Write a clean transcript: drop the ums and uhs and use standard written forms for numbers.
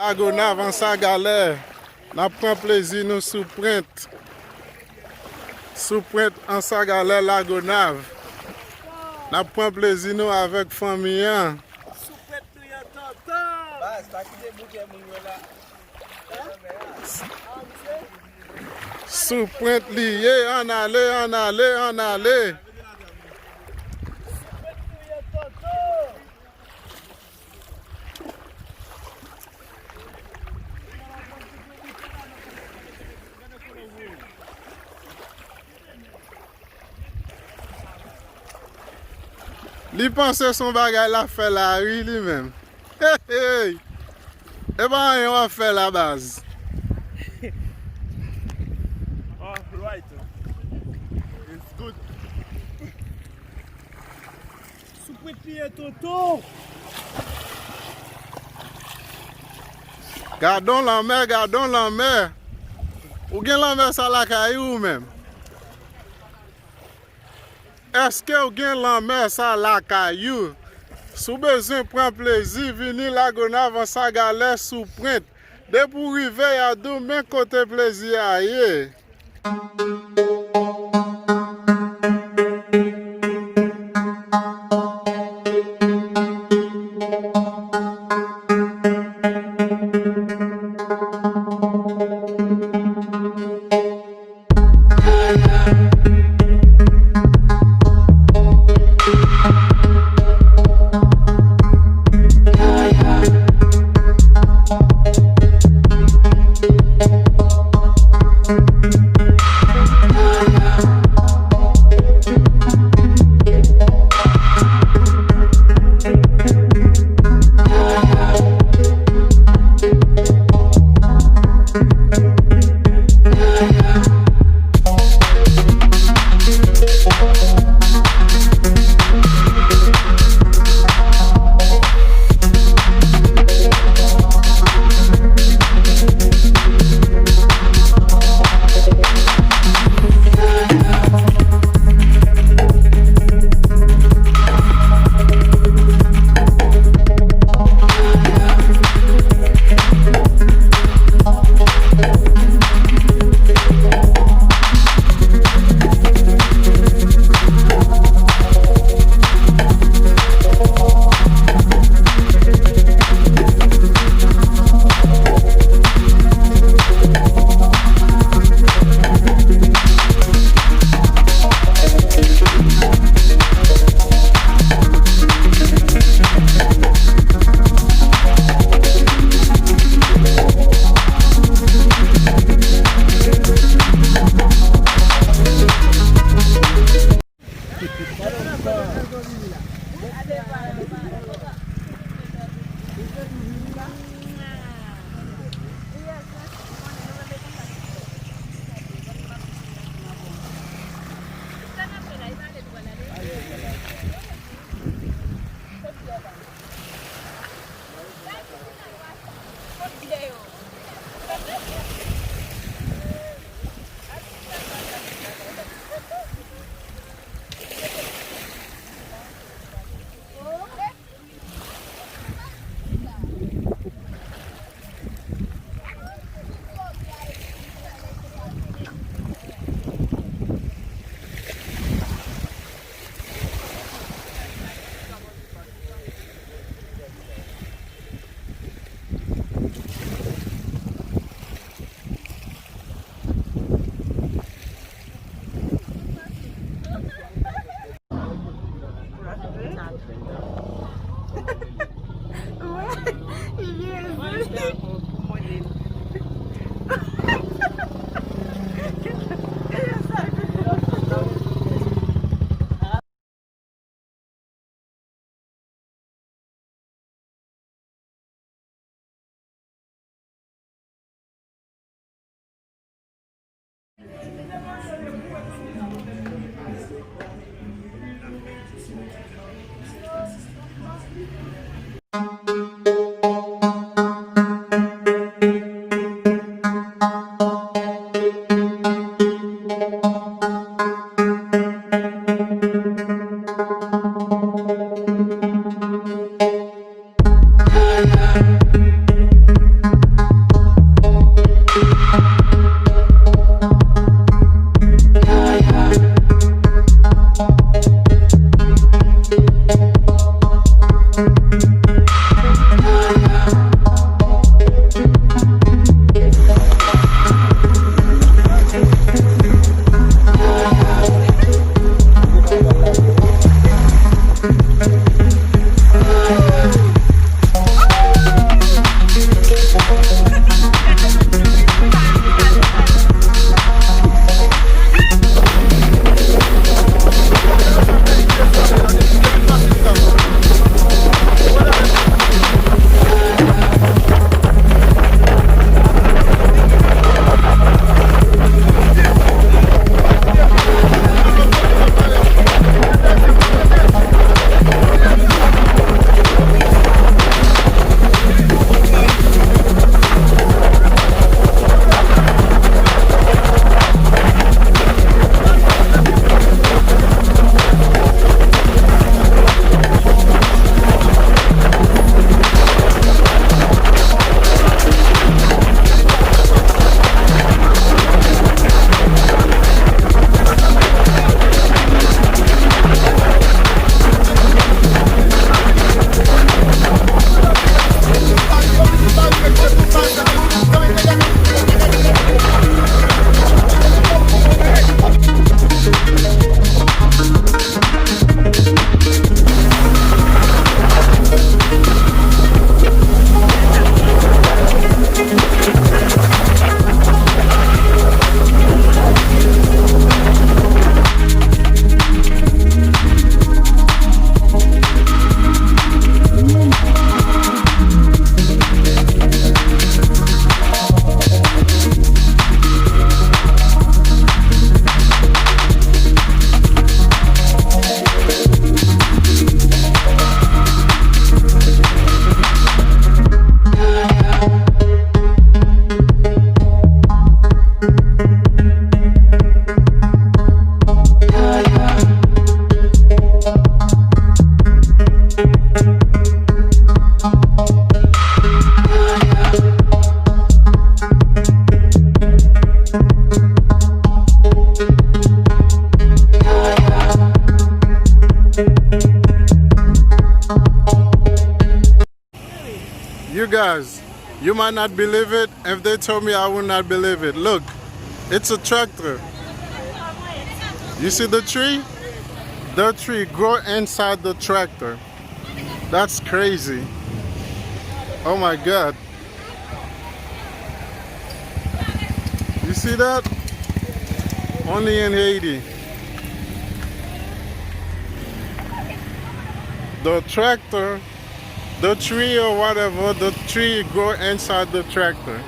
Lagonav en sa galère. N'a pris plaisir nous sous print. Sous print en sa galère Lagonav. N'a pris plaisir nous avec famille. Sous print lié, en aller. Li pense son bagay la fait la rue lui-même. Hey. Et ben on va faire la base. Oh, right. It's good. Super pied Toto. Gardons la mer. Ou gen la mer sa la kayou même. Est-ce que vous avez la mer ça la caillou? Si vous besoin prendre plaisir, venir Lagonav en sa galère sous print. Dès pour arriver à deux mains côté plaisir ailleurs. guys, you might not believe it. If they told me, I would not believe it. Look, it's a tractor. You see the tree? The tree grow inside the tractor. That's crazy. Oh my God. You see that? Only in Haiti. The tractor, the tree or whatever, the tree grow inside the tractor.